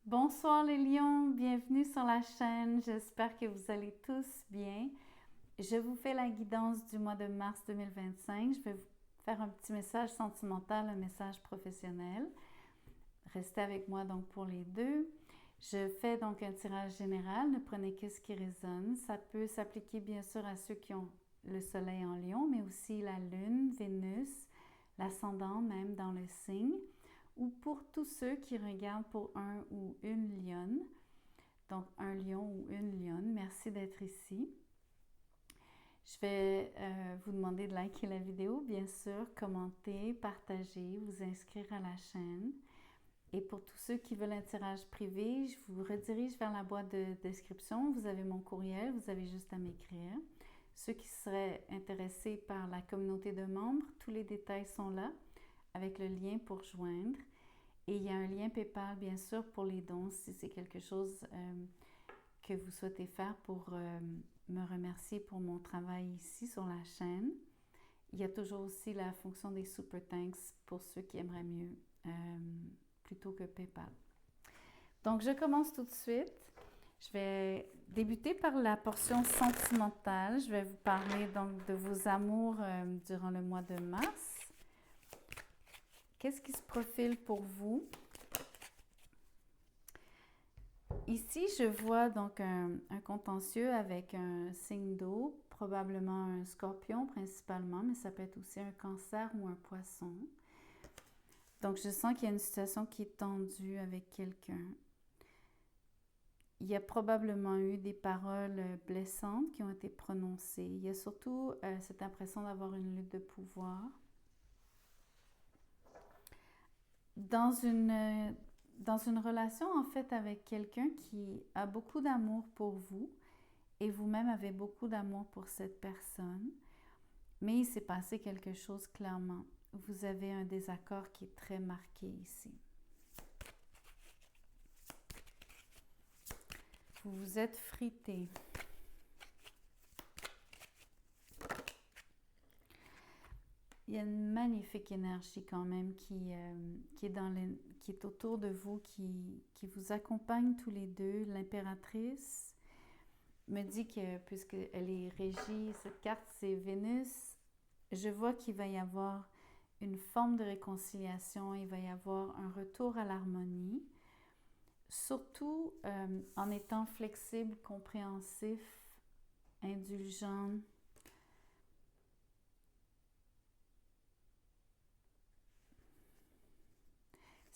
Bonsoir les lions, bienvenue sur la chaîne, j'espère que vous allez tous bien. Je vous fais la guidance du mois de mars 2025, je vais vous faire un petit message sentimental, un message professionnel. Restez avec moi donc pour les deux. Je fais donc un tirage général, ne prenez que ce qui résonne. Ça peut s'appliquer bien sûr à ceux qui ont le soleil en lion, mais aussi la lune, Vénus, l'ascendant même dans le signe, ou pour tous ceux qui regardent pour un ou une lionne. Donc un lion ou une lionne, merci d'être ici. Je vais vous demander de liker la vidéo, bien sûr, commenter, partager, vous inscrire à la chaîne. Et pour tous ceux qui veulent un tirage privé, je vous redirige vers la boîte de description. Vous avez mon courriel, vous avez juste à m'écrire. Ceux qui seraient intéressés par la communauté de membres, tous les détails sont là avec le lien pour joindre. Et il y a un lien PayPal, bien sûr, pour les dons si c'est quelque chose que vous souhaitez faire pour me remercier pour mon travail ici sur la chaîne. Il y a toujours aussi la fonction des Super Thanks pour ceux qui aimeraient mieux plutôt que PayPal. Donc, je commence tout de suite. Je vais débuter par la portion sentimentale. Je vais vous parler donc de vos amours durant le mois de mars. Qu'est-ce qui se profile pour vous? Ici, je vois donc un contentieux avec un signe d'eau, probablement un scorpion principalement, mais ça peut être aussi un cancer ou un poisson. Donc, je sens qu'il y a une situation qui est tendue avec quelqu'un. Il y a probablement eu des paroles blessantes qui ont été prononcées. Il y a surtout cette impression d'avoir une lutte de pouvoir. Dans une relation, en fait, avec quelqu'un qui a beaucoup d'amour pour vous et vous-même avez beaucoup d'amour pour cette personne, mais il s'est passé quelque chose clairement. Vous avez un désaccord qui est très marqué ici. Vous vous êtes frité. Il y a une magnifique énergie quand même qui est autour de vous, qui vous accompagne tous les deux. L'impératrice me dit que, puisqu'elle est régie, cette carte c'est Vénus, je vois qu'il va y avoir une forme de réconciliation, il va y avoir un retour à l'harmonie, surtout en étant flexible, compréhensif, indulgent.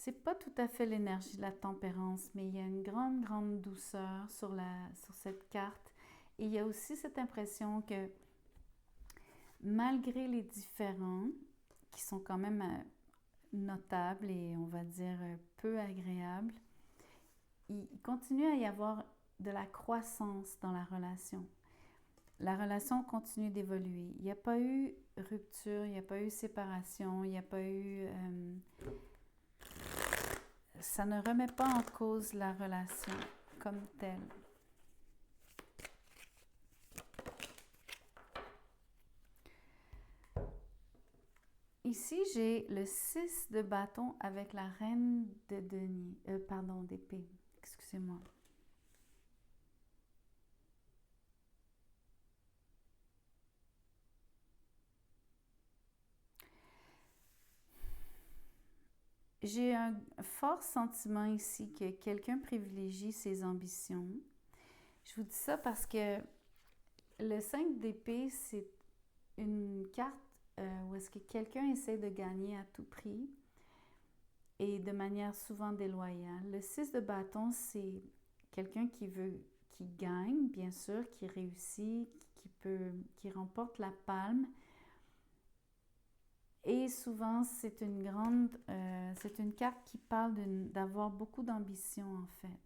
C'est pas tout à fait l'énergie de la tempérance, mais il y a une grande, grande douceur sur cette carte. Et il y a aussi cette impression que malgré les différends, qui sont quand même notables et on va dire peu agréables, il continue à y avoir de la croissance dans la relation. La relation continue d'évoluer. Il n'y a pas eu rupture, il n'y a pas eu séparation, il n'y a pas eu... ça ne remet pas en cause la relation comme telle. Ici, j'ai le 6 de bâton avec la reine de denier, d'épée. Excusez-moi. J'ai un fort sentiment ici que quelqu'un privilégie ses ambitions. Je vous dis ça parce que le 5 d'épée, c'est une carte où est-ce que quelqu'un essaie de gagner à tout prix et de manière souvent déloyale. Le 6 de bâton, c'est quelqu'un qui gagne, bien sûr, qui réussit, qui remporte la palme. Et souvent, c'est une carte qui parle d'avoir beaucoup d'ambition en fait.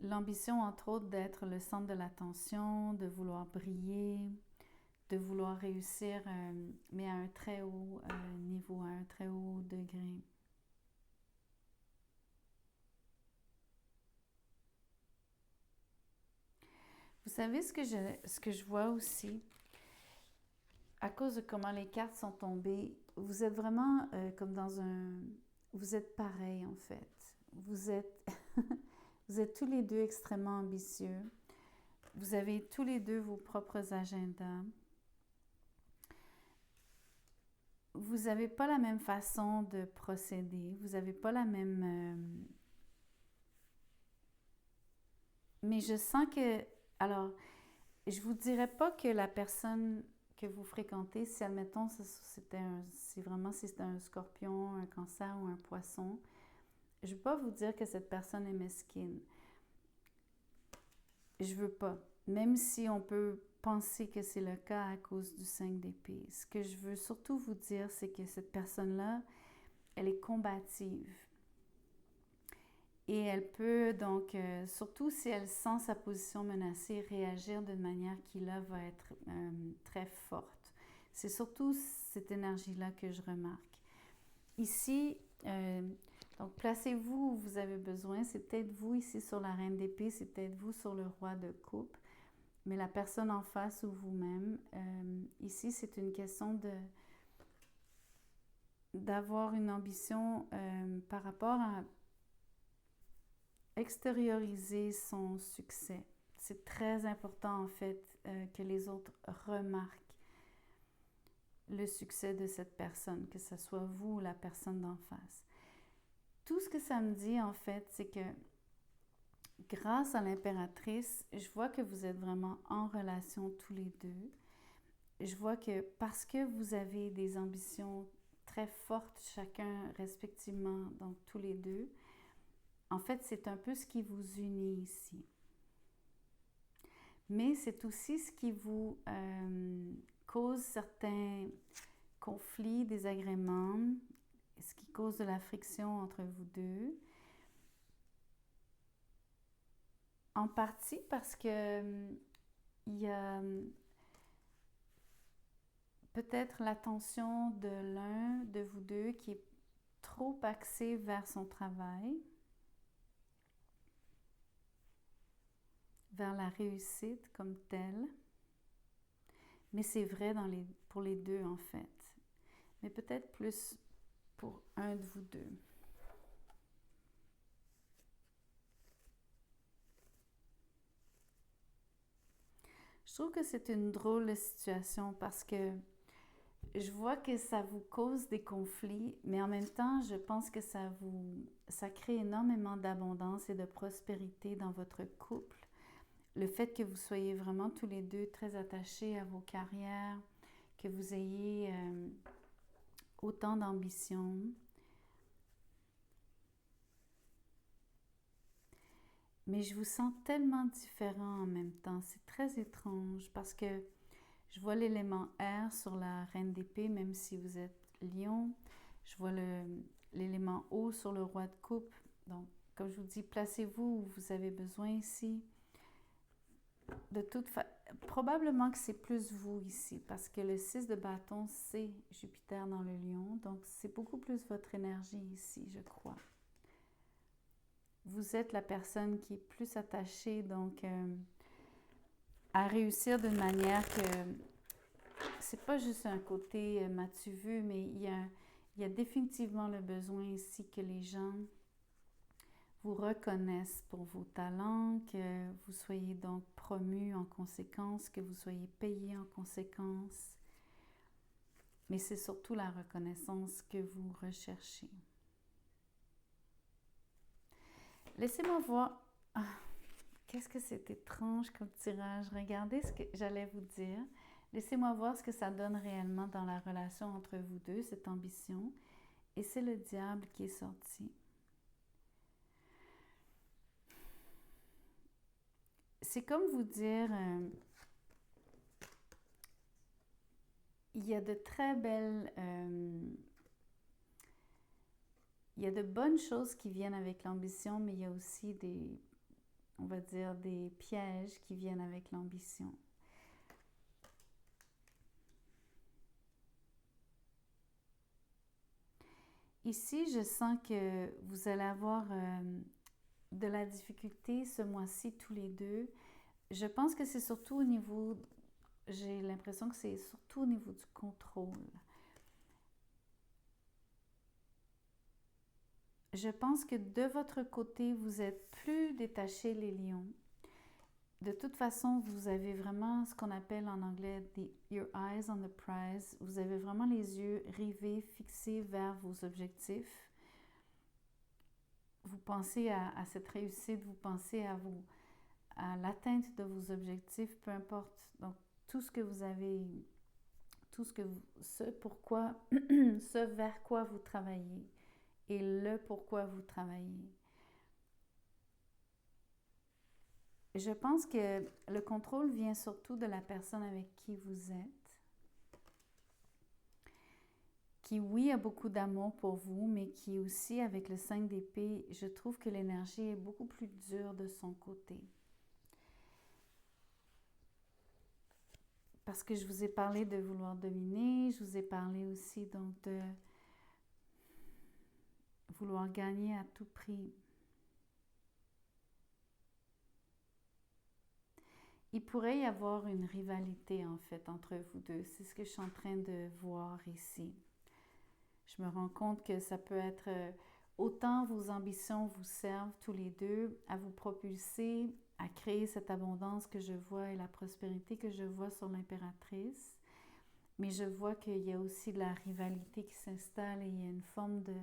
L'ambition, entre autres, d'être le centre de l'attention, de vouloir briller, de vouloir réussir, mais à un très haut niveau, à un très haut degré. Vous savez ce que je vois aussi, à cause de comment les cartes sont tombées, vous êtes vraiment comme dans vous êtes pareils en fait. Vous êtes, vous êtes tous les deux extrêmement ambitieux. Vous avez tous les deux vos propres agendas. Vous n'avez pas la même façon de procéder. Vous n'avez pas la même... Mais je sens que... Alors, je vous dirais pas que la personne que vous fréquentez, si admettons c'était un scorpion, un cancer ou un poisson, je veux pas vous dire que cette personne est mesquine. Je veux pas. Même si on peut penser que c'est le cas à cause du 5 d'épée. Ce que je veux surtout vous dire, c'est que cette personne-là, elle est combative. Et elle peut donc, surtout si elle sent sa position menacée, réagir d'une manière qui là va être très forte. C'est surtout cette énergie-là que je remarque. Ici, donc placez-vous où vous avez besoin. C'est peut-être vous ici sur la reine d'épée, c'est peut-être vous sur le roi de coupe, mais la personne en face ou vous-même. Ici, c'est une question d'avoir une ambition par rapport à extérioriser son succès. C'est très important en fait que les autres remarquent le succès de cette personne, que ce soit vous ou la personne d'en face. Tout ce que ça me dit en fait, c'est que grâce à l'impératrice, je vois que vous êtes vraiment en relation tous les deux. Je vois que parce que vous avez des ambitions très fortes chacun respectivement, donc tous les deux, en fait, c'est un peu ce qui vous unit ici. Mais c'est aussi ce qui vous cause certains conflits, désagréments, ce qui cause de la friction entre vous deux. En partie parce que il y a peut-être l'attention de l'un de vous deux qui est trop axée vers son travail, vers la réussite comme telle. Mais c'est vrai pour les deux en fait. Mais peut-être plus pour un de vous deux. Je trouve que c'est une drôle de situation parce que je vois que ça vous cause des conflits, mais en même temps, je pense que ça crée énormément d'abondance et de prospérité dans votre couple. Le fait que vous soyez vraiment tous les deux très attachés à vos carrières, que vous ayez autant d'ambition. Mais je vous sens tellement différents en même temps. C'est très étrange parce que je vois l'élément air sur la reine d'épée, même si vous êtes lion. Je vois l'élément eau sur le roi de coupe. Donc, comme je vous dis, placez-vous où vous avez besoin ici. De toute façon, probablement que c'est plus vous ici, parce que le 6 de bâton, c'est Jupiter dans le lion. Donc, c'est beaucoup plus votre énergie ici, je crois. Vous êtes la personne qui est plus attachée, donc, à réussir d'une manière que c'est pas juste un côté m'as-tu vu, mais il y a définitivement le besoin ici que les gens vous reconnaissent pour vos talents, que vous soyez donc promu en conséquence, que vous soyez payé en conséquence. Mais c'est surtout la reconnaissance que vous recherchez. Laissez-moi voir. Ah, qu'est-ce que c'est étrange comme tirage. Regardez ce que j'allais vous dire. Laissez-moi voir ce que ça donne réellement dans la relation entre vous deux, cette ambition. Et c'est le diable qui est sorti. C'est comme vous dire, il y a de très belles, il y a de bonnes choses qui viennent avec l'ambition, mais il y a aussi on va dire, des pièges qui viennent avec l'ambition. Ici, je sens que vous allez avoir de la difficulté ce mois-ci tous les deux. Je pense que c'est surtout au niveau, j'ai l'impression que c'est surtout au niveau du contrôle. je pense que de votre côté, vous êtes plus détachés, les lions. De toute façon, vous avez vraiment ce qu'on appelle en anglais your eyes on the prize. Vous avez vraiment les yeux rivés, fixés vers vos objectifs. Vous pensez à cette réussite, vous pensez à l'atteinte de vos objectifs, peu importe. Donc, tout ce que vous avez, ce pourquoi, ce vers quoi vous travaillez et le pourquoi vous travaillez. Je pense que le contrôle vient surtout de la personne avec qui vous êtes, qui, oui, a beaucoup d'amour pour vous, mais qui aussi, avec le 5 d'épée, je trouve que l'énergie est beaucoup plus dure de son côté. Parce que je vous ai parlé de vouloir dominer, je vous ai parlé aussi donc de vouloir gagner à tout prix. Il pourrait y avoir une rivalité en fait entre vous deux. C'est ce que je suis en train de voir ici. Je me rends compte que ça peut être autant vos ambitions vous servent tous les deux à vous propulser, à créer cette abondance que je vois et la prospérité que je vois sur l'impératrice. Mais je vois qu'il y a aussi de la rivalité qui s'installe et il y a une forme de...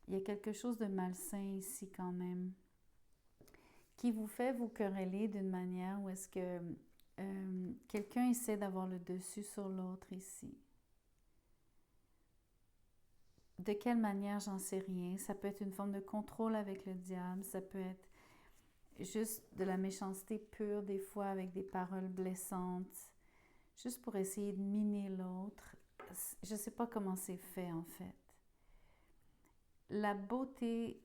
Il y a quelque chose de malsain ici quand même, qui vous fait vous quereller d'une manière où est-ce que quelqu'un essaie d'avoir le dessus sur l'autre ici. De quelle manière, j'en sais rien. Ça peut être une forme de contrôle avec le diable, ça peut être juste de la méchanceté pure des fois avec des paroles blessantes, juste pour essayer de miner l'autre. Je ne sais pas comment c'est fait en fait. La beauté,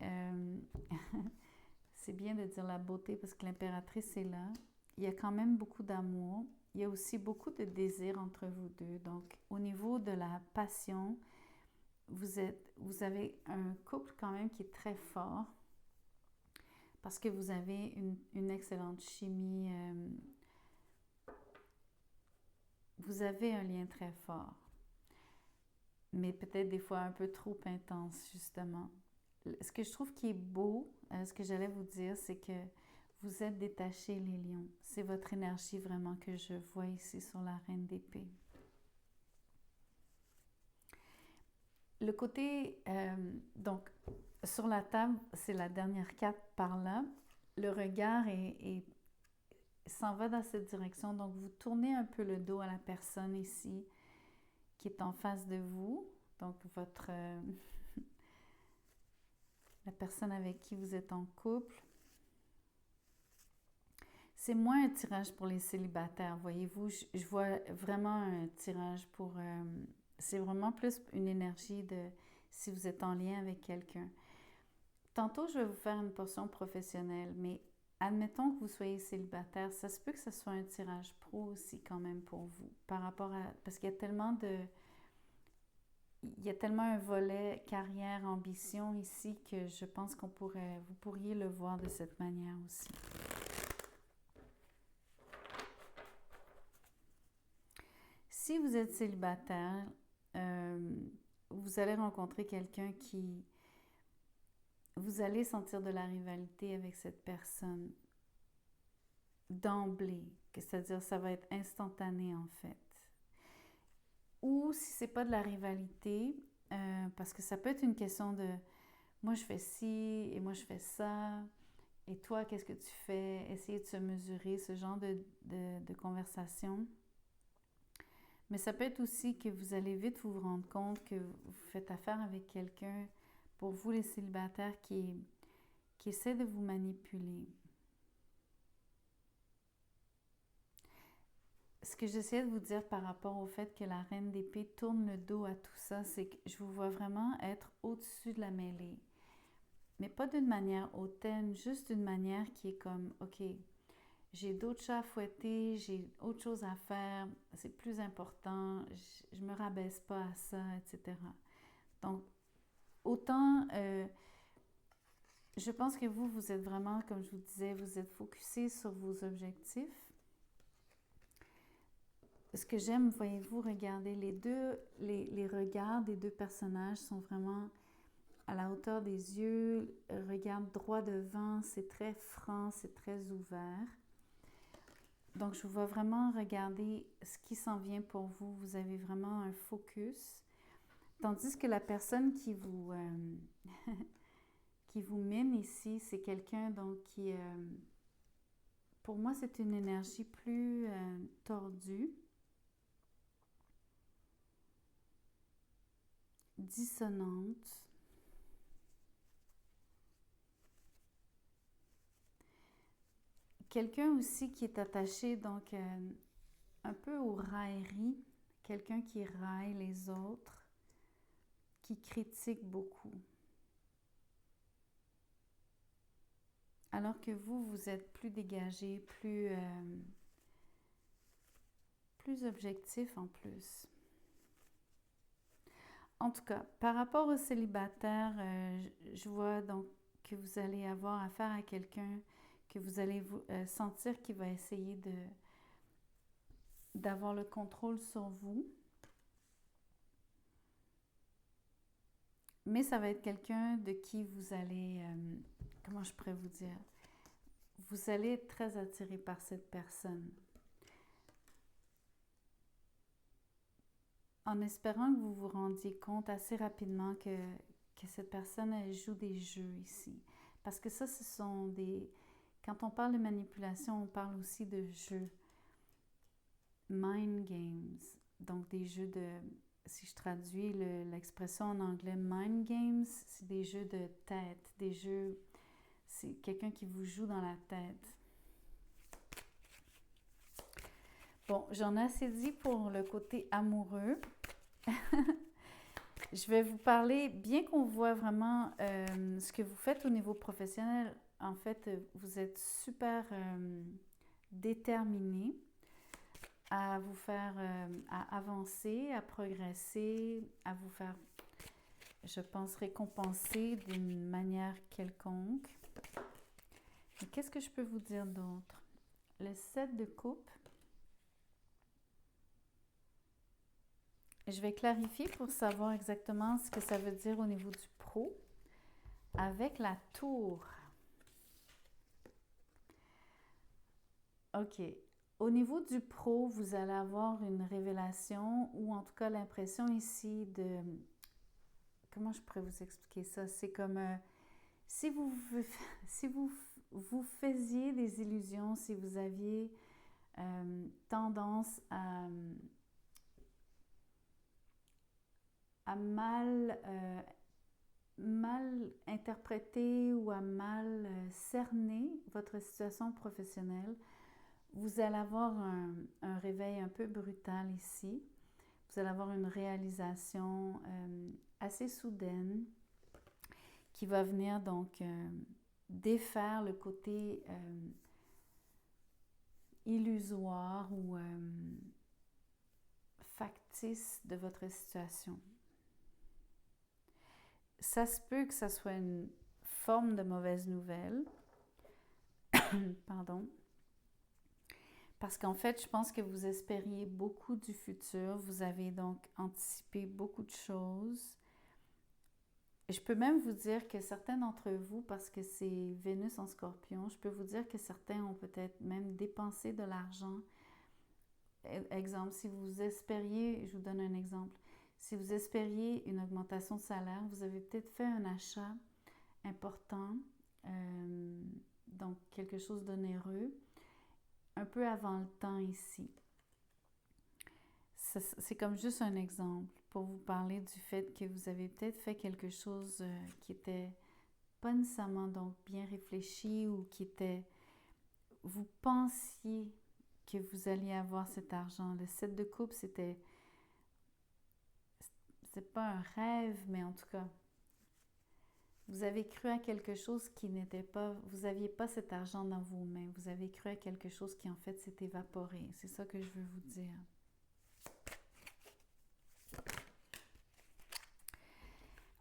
c'est bien de dire la beauté parce que l'impératrice est là. Il y a quand même beaucoup d'amour. Il y a aussi beaucoup de désir entre vous deux. Donc, au niveau de la passion, vous avez un couple quand même qui est très fort parce que vous avez une excellente chimie. Vous avez un lien très fort, mais peut-être des fois un peu trop intense, justement. Ce que je trouve qui est beau, ce que j'allais vous dire, c'est que vous êtes détachés, les lions. C'est votre énergie vraiment que je vois ici sur la reine d'épée. Le côté, donc, sur la table, c'est la dernière carte par là. Le regard s'en va dans cette direction. Donc, vous tournez un peu le dos à la personne ici qui est en face de vous. Donc, la personne avec qui vous êtes en couple. C'est moins un tirage pour les célibataires, voyez-vous. Je vois vraiment un tirage pour... c'est vraiment plus une énergie de si vous êtes en lien avec quelqu'un. Tantôt, je vais vous faire une portion professionnelle, mais admettons que vous soyez célibataire, ça se peut que ce soit un tirage pro aussi quand même pour vous, par rapport à... Parce qu'il y a tellement de... Il y a tellement un volet carrière, ambition ici que je pense vous pourriez le voir de cette manière aussi. Si vous êtes célibataire, vous allez rencontrer quelqu'un qui... Vous allez sentir de la rivalité avec cette personne d'emblée, c'est-à-dire ça va être instantané en fait. Ou si c'est pas de la rivalité, parce que ça peut être une question de moi je fais ci et moi je fais ça, et toi qu'est-ce que tu fais, essayer de se mesurer, ce genre de conversation. Mais ça peut être aussi que vous allez vite vous rendre compte que vous faites affaire avec quelqu'un, pour vous les célibataires, qui essaie de vous manipuler. Ce que j'essaie de vous dire par rapport au fait que la reine d'épée tourne le dos à tout ça, c'est que je vous vois vraiment être au-dessus de la mêlée. Mais pas d'une manière hautaine, juste d'une manière qui est comme, OK, j'ai d'autres chats à fouetter, j'ai autre chose à faire, c'est plus important, je me rabaisse pas à ça, etc. Donc, autant, je pense que vous êtes vraiment, comme je vous disais, vous êtes focusé sur vos objectifs. Ce que j'aime, voyez-vous, regardez les regards des deux personnages sont vraiment à la hauteur des yeux, regarde droit devant, c'est très franc, c'est très ouvert. Donc, je vous vois vraiment regarder ce qui s'en vient pour vous. Vous avez vraiment un focus. Tandis que la personne qui vous mène ici, c'est quelqu'un donc qui, pour moi, c'est une énergie plus tordue, dissonante. Quelqu'un aussi qui est attaché donc un peu aux railleries, quelqu'un qui raille les autres, qui critique beaucoup. Alors que vous, vous êtes plus dégagé, plus objectif en plus. En tout cas, par rapport aux célibataires, je vois donc que vous allez avoir affaire à quelqu'un que vous allez sentir qui va essayer d'avoir le contrôle sur vous. Mais ça va être quelqu'un de qui vous allez, comment je pourrais vous dire, vous allez être très attiré par cette personne. En espérant que vous vous rendiez compte assez rapidement que cette personne, elle joue des jeux ici. Parce que ça, ce sont des... Quand on parle de manipulation, on parle aussi de jeux. Mind games. Donc, des jeux de... Si je traduis l'expression en anglais, mind games, c'est des jeux de tête, des jeux... C'est quelqu'un qui vous joue dans la tête. Bon, j'en ai assez dit pour le côté amoureux. Je vais vous parler, bien qu'on voit vraiment ce que vous faites au niveau professionnel, en fait, vous êtes super déterminé à vous faire, à avancer, à progresser, à vous faire, je pense, récompenser d'une manière quelconque. Et qu'est-ce que je peux vous dire d'autre? Le 7 de coupe. Je vais clarifier pour savoir exactement ce que ça veut dire au niveau du pro avec la tour. OK. Au niveau du pro, vous allez avoir une révélation ou en tout cas l'impression ici de... Comment je pourrais vous expliquer ça? C'est comme si vous faisiez des illusions, si vous aviez tendance à mal interpréter ou à mal cerner votre situation professionnelle, vous allez avoir un réveil un peu brutal ici. Vous allez avoir une réalisation assez soudaine qui va venir donc défaire le côté illusoire ou factice de votre situation. Ça se peut que ça soit une forme de mauvaise nouvelle. Pardon. Parce qu'en fait, je pense que vous espériez beaucoup du futur. Vous avez donc anticipé beaucoup de choses. Et je peux même vous dire que certains d'entre vous, parce que c'est Vénus en Scorpion, je peux vous dire que certains ont peut-être même dépensé de l'argent. Exemple, si vous espériez, je vous donne un exemple, si vous espériez une augmentation de salaire, vous avez peut-être fait un achat important, donc quelque chose d'onéreux, un peu avant le temps ici. C'est comme juste un exemple pour vous parler du fait que vous avez peut-être fait quelque chose qui était pas nécessairement donc bien réfléchi ou qui était... Vous pensiez que vous alliez avoir cet argent. Le 7 de coupe, c'est pas un rêve, mais en tout cas, vous avez cru à quelque chose qui n'était pas, vous n'aviez pas cet argent dans vos mains. Vous avez cru à quelque chose qui en fait s'est évaporé. C'est ça que je veux vous dire.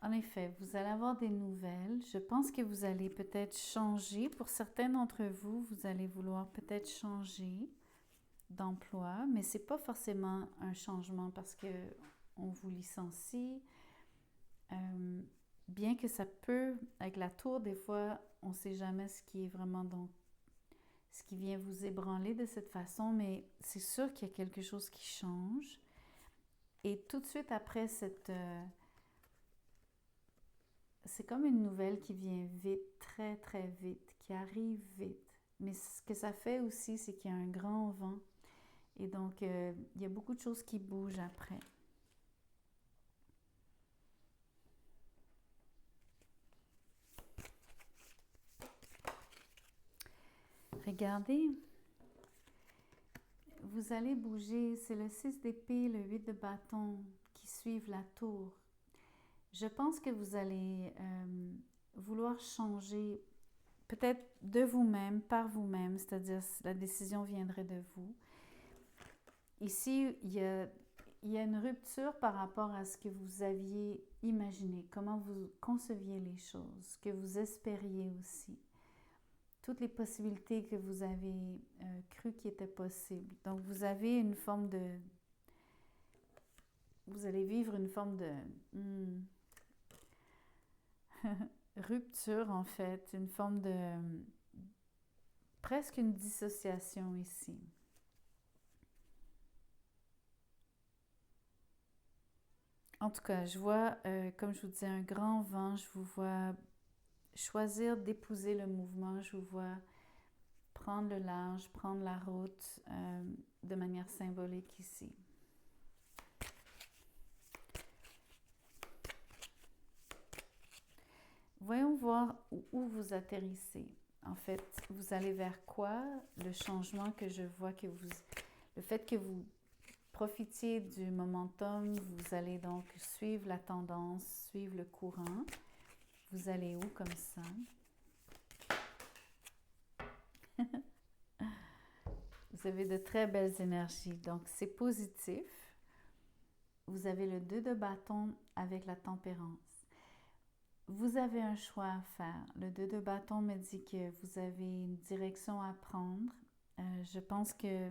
En effet, vous allez avoir des nouvelles. Je pense que vous allez peut-être changer. Pour certains d'entre vous, vous allez vouloir peut-être changer d'emploi, mais ce n'est pas forcément un changement parce qu'on vous licencie. bien que ça peut, avec la tour, des fois, on ne sait jamais ce qui est vraiment donc ce qui vient vous ébranler de cette façon, mais c'est sûr qu'il y a quelque chose qui change. Et tout de suite après c'est comme une nouvelle qui vient vite, très très vite, qui arrive vite. Mais ce que ça fait aussi, c'est qu'il y a un grand vent. Et donc, il y a beaucoup de choses qui bougent après. Regardez, vous allez bouger, c'est le 6 d'épée, le 8 de bâton qui suivent la tour. Je pense que vous allez vouloir changer peut-être de vous-même, par vous-même, c'est-à-dire la décision viendrait de vous. Ici, il y a une rupture par rapport à ce que vous aviez imaginé, comment vous conceviez les choses, ce que vous espériez aussi, toutes les possibilités que vous avez cru qui étaient possibles. Donc, vous avez une forme de... Vous allez vivre une forme de... rupture, en fait, une forme de... presque une dissociation ici. En tout cas, je vois, comme je vous disais, un grand vent. Je vous vois choisir d'épouser le mouvement. Je vous vois prendre le large, prendre la route de manière symbolique ici. Voyons voir où vous atterrissez. En fait, vous allez vers quoi? Le changement que je vois que vous... Le fait que vous profitiez du momentum, vous allez donc suivre la tendance, suivre le courant. Vous allez où comme ça? Vous avez de très belles énergies, donc c'est positif. Vous avez le 2 de bâton avec la tempérance. Vous avez un choix à faire. Le 2 de bâton me dit que vous avez une direction à prendre. Je pense que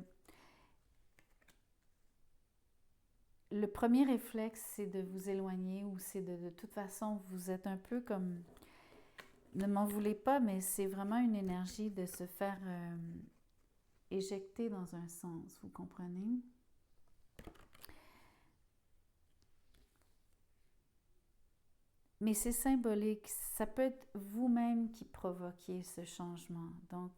le premier réflexe, c'est de vous éloigner ou c'est de toute façon, vous êtes un peu comme... Ne m'en voulez pas, mais c'est vraiment une énergie de se faire éjecter dans un sens, vous comprenez? Mais c'est symbolique. Ça peut être vous-même qui provoquiez ce changement. Donc,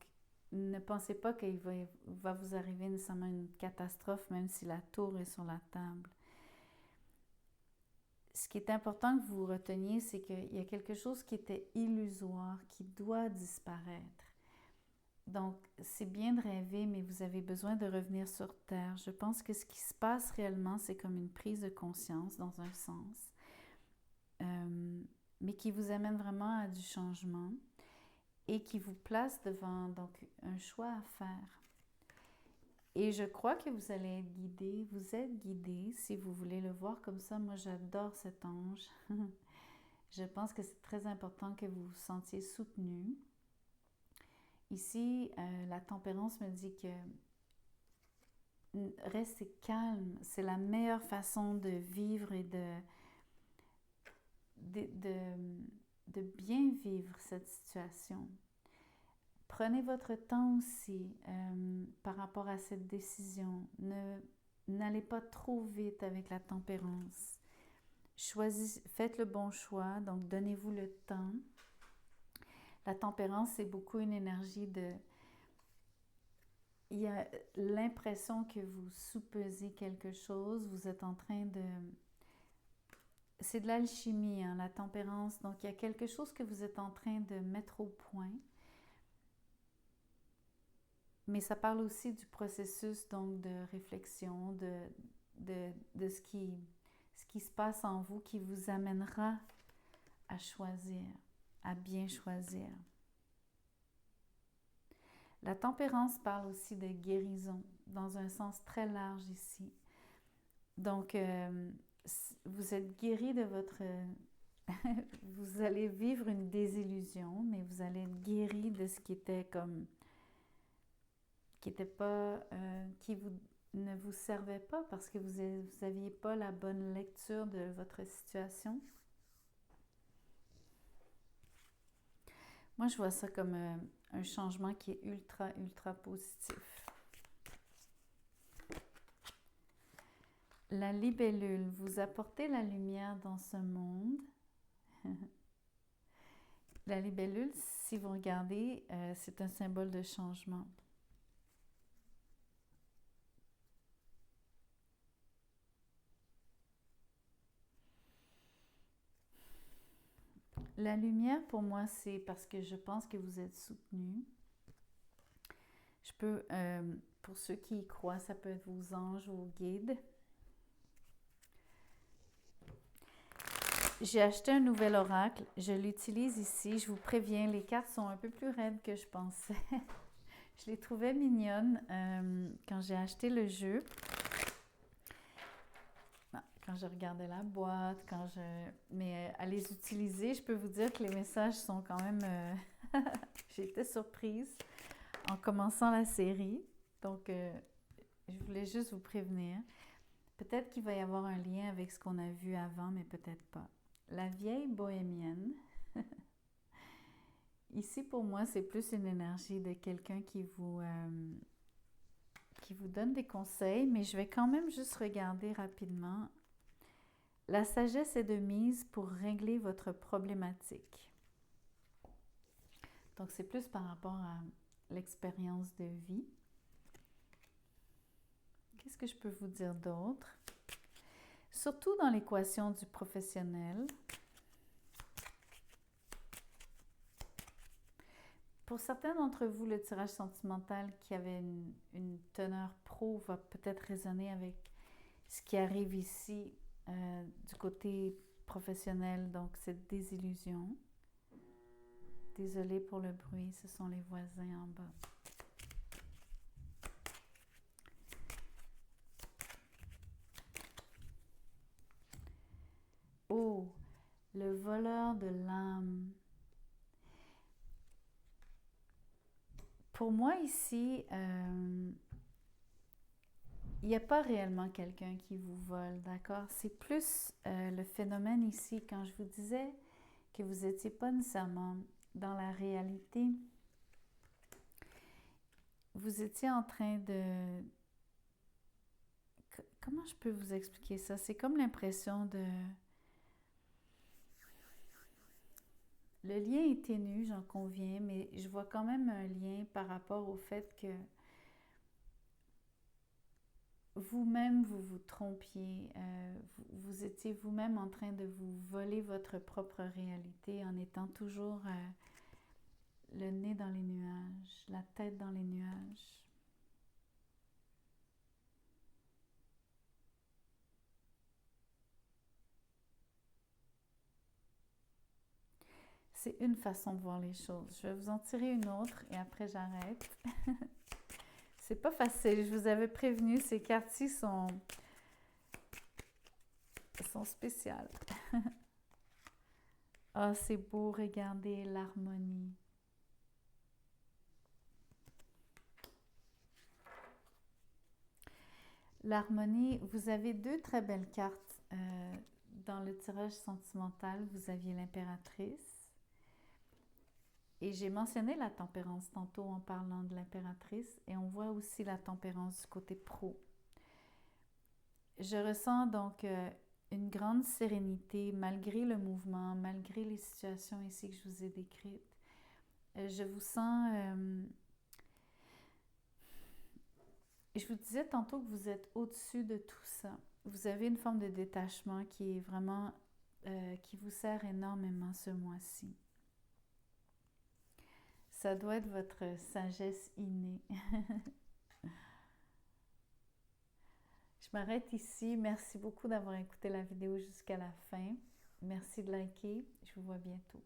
ne pensez pas qu'il va vous arriver nécessairement une catastrophe, même si la tour est sur la table. Ce qui est important que vous reteniez, c'est qu'il y a quelque chose qui était illusoire, qui doit disparaître. Donc, c'est bien de rêver, mais vous avez besoin de revenir sur Terre. Je pense que ce qui se passe réellement, c'est comme une prise de conscience dans un sens, mais qui vous amène vraiment à du changement et qui vous place devant donc un choix à faire. Et je crois que vous allez être guidé, vous êtes guidé, si vous voulez le voir comme ça. Moi, j'adore cet ange. Je pense que c'est très important que vous vous sentiez soutenu. Ici, la tempérance me dit que restez calme. C'est la meilleure façon de vivre et de bien vivre cette situation. Prenez votre temps aussi par rapport à cette décision. N'allez pas trop vite avec la tempérance. Faites le bon choix, donc donnez-vous le temps. La tempérance, c'est beaucoup une énergie de... Il y a l'impression que vous soupesez quelque chose, vous êtes en train de... C'est de l'alchimie, hein, la tempérance. Donc, il y a quelque chose que vous êtes en train de mettre au point. Mais ça parle aussi du processus donc de réflexion, de ce qui se passe en vous qui vous amènera à choisir, à bien choisir. La tempérance parle aussi de guérison dans un sens très large ici. Donc, vous êtes guéri de votre... vous allez vivre une désillusion, mais vous allez être guéri de ce qui était comme... qui n'était pas... ne vous servait pas parce que vous n'aviez pas la bonne lecture de votre situation. Moi, je vois ça comme un changement qui est ultra, ultra positif. La libellule, vous apportez la lumière dans ce monde. La libellule, si vous regardez, c'est un symbole de changement. La lumière, pour moi, c'est parce que je pense que vous êtes soutenu. Je peux, pour ceux qui y croient, ça peut être vos anges ou vos guides. J'ai acheté un nouvel oracle. Je l'utilise ici. Je vous préviens, les cartes sont un peu plus raides que je pensais. Je les trouvais mignonnes quand j'ai acheté le jeu. Quand je regardais la boîte, mais à les utiliser, je peux vous dire que les messages sont quand même... J'ai été surprise en commençant la série. Donc, je voulais juste vous prévenir. Peut-être qu'il va y avoir un lien avec ce qu'on a vu avant, mais peut-être pas. La vieille bohémienne. Ici, pour moi, c'est plus une énergie de quelqu'un qui vous donne des conseils, mais je vais quand même juste regarder rapidement. La sagesse est de mise pour régler votre problématique. Donc, c'est plus par rapport à l'expérience de vie. Qu'est-ce que je peux vous dire d'autre? Surtout dans l'équation du professionnel. Pour certains d'entre vous, le tirage sentimental qui avait une teneur pro va peut-être résonner avec ce qui arrive ici du côté professionnel, donc cette désillusion. Désolée pour le bruit, ce sont les voisins en bas. Oh, le voleur de l'âme. Pour moi ici, il n'y a pas réellement quelqu'un qui vous vole, d'accord? C'est plus le phénomène ici, quand je vous disais que vous n'étiez pas nécessairement dans la réalité, vous étiez en train de... Comment je peux vous expliquer ça? C'est comme l'impression de... Le lien est ténu, j'en conviens, mais je vois quand même un lien par rapport au fait que vous-même, vous vous trompiez, vous étiez vous-même en train de vous voler votre propre réalité en étant toujours le nez dans les nuages, la tête dans les nuages. C'est une façon de voir les choses. Je vais vous en tirer une autre et après j'arrête. C'est pas facile, je vous avais prévenu, ces cartes-ci sont spéciales. Ah, c'est beau, regardez l'harmonie. L'harmonie, vous avez deux très belles cartes dans le tirage sentimental. Vous aviez l'impératrice. Et j'ai mentionné la tempérance tantôt en parlant de l'impératrice. Et on voit aussi la tempérance du côté pro. Je ressens donc une grande sérénité malgré le mouvement, malgré les situations ici que je vous ai décrites. Je vous sens... je vous disais tantôt que vous êtes au-dessus de tout ça. Vous avez une forme de détachement qui est vraiment... qui vous sert énormément ce mois-ci. Ça doit être votre sagesse innée. Je m'arrête ici. Merci beaucoup d'avoir écouté la vidéo jusqu'à la fin. Merci de liker. Je vous vois bientôt.